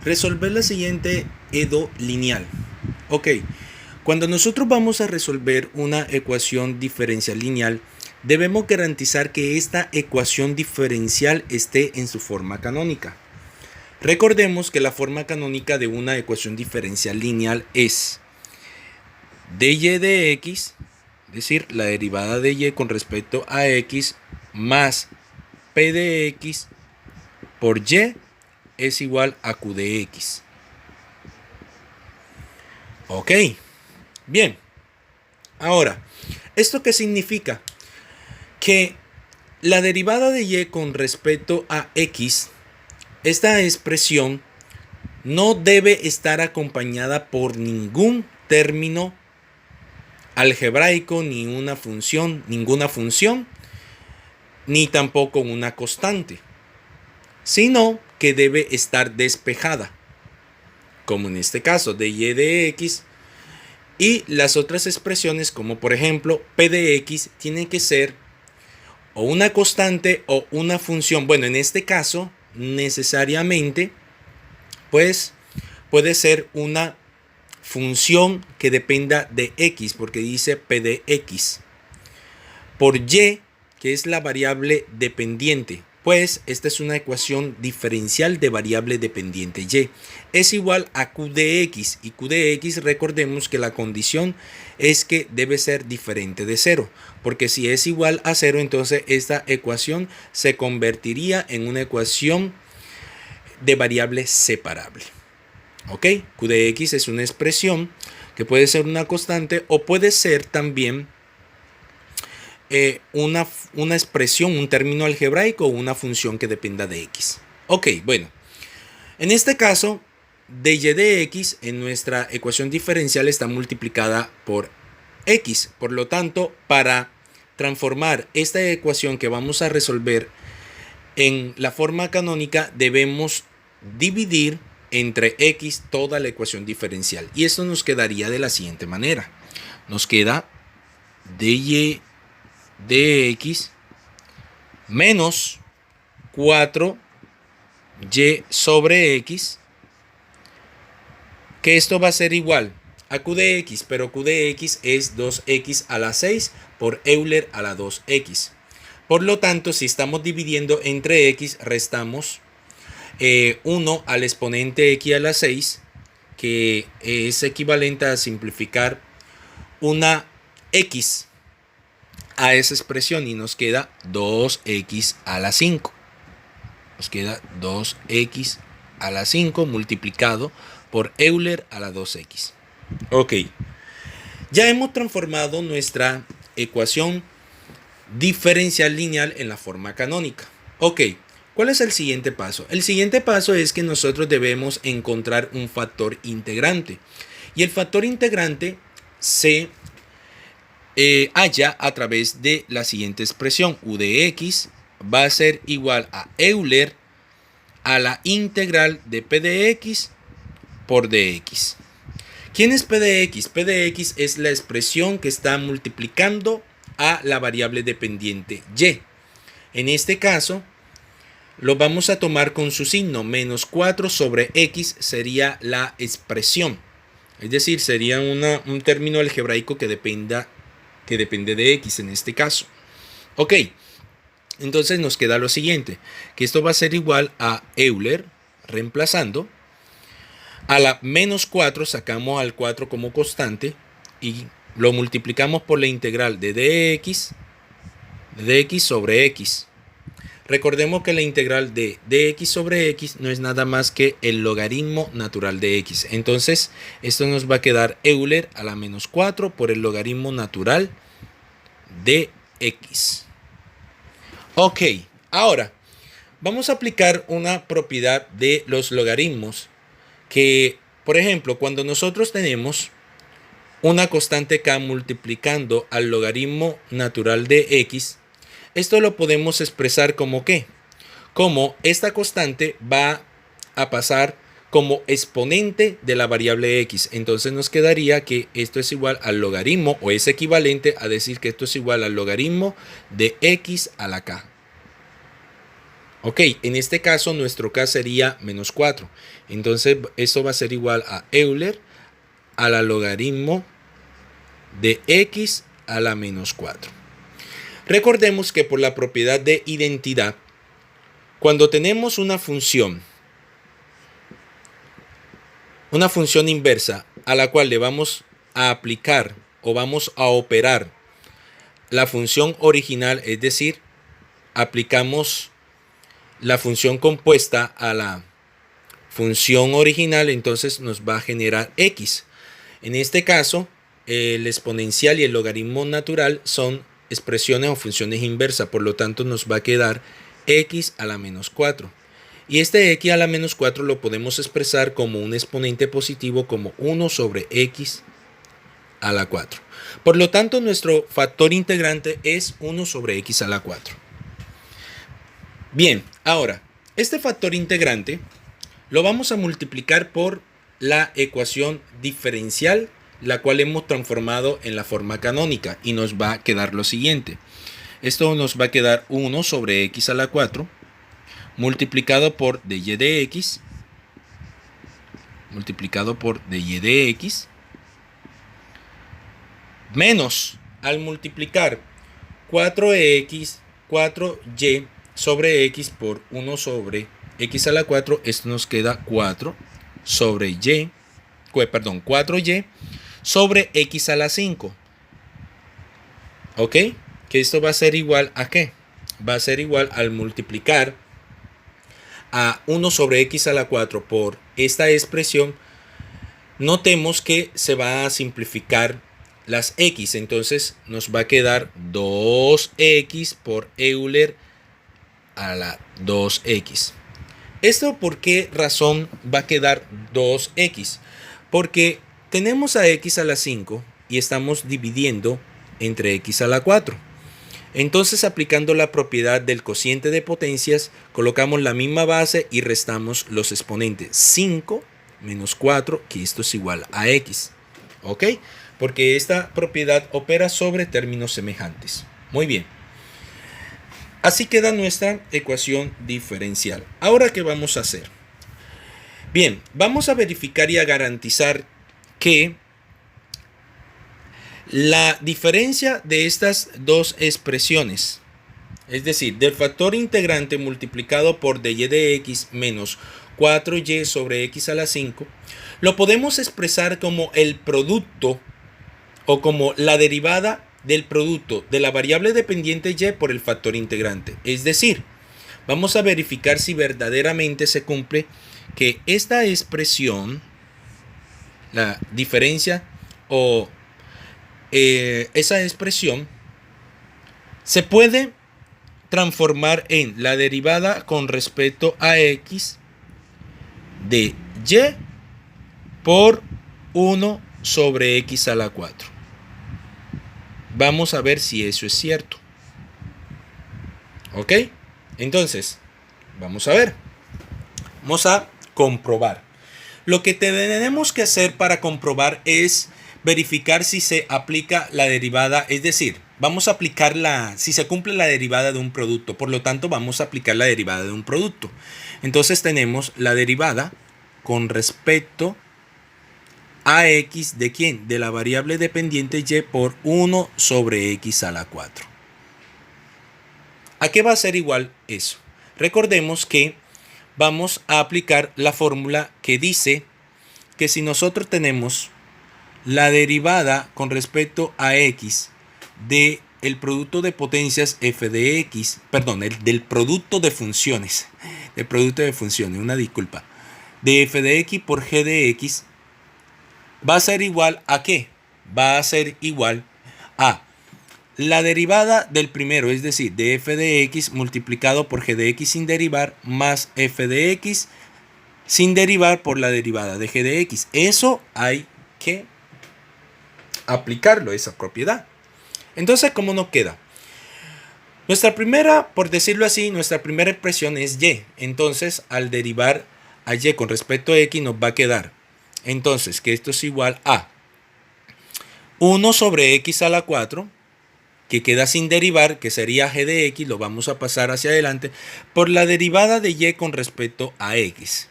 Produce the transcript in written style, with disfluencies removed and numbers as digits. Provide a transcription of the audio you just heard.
Resolver la siguiente edo lineal. Ok, cuando nosotros vamos a resolver una ecuación diferencial lineal, debemos garantizar que esta ecuación diferencial esté en su forma canónica. Recordemos que la forma canónica de una ecuación diferencial lineal es dy de x, es decir, la derivada de y con respecto a x, más p de x por y es igual a q de x. Ok, bien. Ahora, ¿esto qué significa? Que la derivada de y con respecto a x, esta expresión no debe estar acompañada por ningún término algebraico, ni una función, ninguna función, ni tampoco una constante, sino que debe estar despejada, como en este caso de y de x, y las otras expresiones como por ejemplo p de x tienen que ser o una constante o una función. Bueno, en este caso necesariamente pues puede ser una función que dependa de x, porque dice p de x, por y, que es la variable dependiente. Pues esta es una ecuación diferencial de variable dependiente y. Es igual a q de x, y q de x, recordemos que la condición es que debe ser diferente de 0, porque si es igual a 0, entonces esta ecuación se convertiría en una ecuación de variable separable. ¿Ok? Q de x es una expresión que puede ser una constante o puede ser también una expresión, un término algebraico o una función que dependa de x. Ok, bueno. En este caso, dy de x en nuestra ecuación diferencial está multiplicada por x. Por lo tanto, para transformar esta ecuación que vamos a resolver en la forma canónica, debemos dividir entre x toda la ecuación diferencial. Y esto nos quedaría de la siguiente manera. Nos queda dy de x menos 4y sobre x, que esto va a ser igual a q de x, pero q de x es 2x a la 6 por Euler a la 2x. Por lo tanto, si estamos dividiendo entre x, restamos 1 al exponente x a la 6, que es equivalente a simplificar una x a esa expresión, y nos queda 2x a la 5. Nos queda 2x a la 5 multiplicado por Euler a la 2x. Ok, ya hemos transformado nuestra ecuación diferencial lineal en la forma canónica. Ok, ¿cuál es el siguiente paso? El siguiente paso es que nosotros debemos encontrar un factor integrante. Y el factor integrante se halla a través de la siguiente expresión. U de x va a ser igual a Euler a la integral de p de x por dx. ¿Quién es p de x? P de x es la expresión que está multiplicando a la variable dependiente y. En este caso, lo vamos a tomar con su signo. Menos 4 sobre x sería la expresión. Es decir, sería un término algebraico que depende de x en este caso. Ok, entonces nos queda lo siguiente, que esto va a ser igual a Euler, reemplazando. A la menos 4 sacamos al 4 como constante y lo multiplicamos por la integral de dx sobre x. Recordemos que la integral de dx sobre x no es nada más que el logaritmo natural de x. Entonces, esto nos va a quedar Euler a la menos 4 por el logaritmo natural de x. Ok, ahora vamos a aplicar una propiedad de los logaritmos que, por ejemplo, cuando nosotros tenemos una constante k multiplicando al logaritmo natural de x, esto lo podemos expresar como ¿qué? Como esta constante va a pasar como exponente de la variable x. Entonces nos quedaría que esto es igual al logaritmo, o es equivalente a decir que esto es igual al logaritmo de x a la k. Ok, en este caso nuestro K sería menos 4. Entonces esto va a ser igual a Euler a la logaritmo de x a la menos 4. Recordemos que por la propiedad de identidad, cuando tenemos una función inversa a la cual le vamos a aplicar o vamos a operar la función original, es decir, aplicamos la función compuesta a la función original, entonces nos va a generar x. En este caso, el exponencial y el logaritmo natural son expresiones o funciones inversas, por lo tanto nos va a quedar x a la menos 4. Y este x a la menos 4 lo podemos expresar como un exponente positivo, como 1 sobre x a la 4. Por lo tanto, nuestro factor integrante es 1 sobre x a la 4. Bien, ahora, este factor integrante lo vamos a multiplicar por la ecuación diferencial, la cual hemos transformado en la forma canónica, y nos va a quedar lo siguiente. Esto nos va a quedar 1 sobre x a la 4 multiplicado por dy de x menos, al multiplicar 4y sobre x por 1 sobre x a la 4, esto nos queda 4 sobre 4y sobre x a la 5. ¿Ok? Que esto va a ser igual a ¿qué? Va a ser igual al multiplicar a 1 sobre x a la 4 por esta expresión. Notemos que se va a simplificar las x, entonces nos va a quedar 2x por Euler a la 2x. ¿Esto por qué razón va a quedar 2x? Porque tenemos a x a la 5 y estamos dividiendo entre x a la 4. Entonces, aplicando la propiedad del cociente de potencias, colocamos la misma base y restamos los exponentes. 5 menos 4, que esto es igual a x. ¿Ok? Porque esta propiedad opera sobre términos semejantes. Muy bien. Así queda nuestra ecuación diferencial. Ahora, ¿qué vamos a hacer? Bien, vamos a verificar y a garantizar que la diferencia de estas dos expresiones, es decir, del factor integrante multiplicado por dy de x menos 4y sobre x a la 5, lo podemos expresar como el producto o como la derivada del producto de la variable dependiente y por el factor integrante. Es decir, vamos a verificar si verdaderamente se cumple que esta expresión, la diferencia o esa expresión, se puede transformar en la derivada con respecto a x de y por 1 sobre x a la 4. Vamos a ver si eso es cierto. ¿Ok? Entonces, vamos a ver. Vamos a comprobar. Lo que tenemos que hacer para comprobar es verificar si se aplica la derivada, es decir, vamos a aplicar si se cumple la derivada de un producto, por lo tanto vamos a aplicar la derivada de un producto. Entonces tenemos la derivada con respecto a x de ¿quién? De la variable dependiente y por 1 sobre x a la 4. ¿A qué va a ser igual eso? Recordemos que vamos a aplicar la fórmula que dice que si nosotros tenemos la derivada con respecto a x de el producto de potencias f de x, perdón, del producto de funciones, una disculpa, de f de x por g de x, va a ser igual a ¿qué? Va a ser igual a la derivada del primero, es decir, de f de x multiplicado por g de x sin derivar, más f de x sin derivar por la derivada de g de x. Eso hay que aplicarlo, esa propiedad. Entonces, ¿cómo nos queda? Nuestra primera, por decirlo así, nuestra primera expresión es y. Entonces, al derivar a y con respecto a x, nos va a quedar entonces que esto es igual a 1 sobre x a la 4 que queda sin derivar, que sería g de x, lo vamos a pasar hacia adelante, por la derivada de y con respecto a x.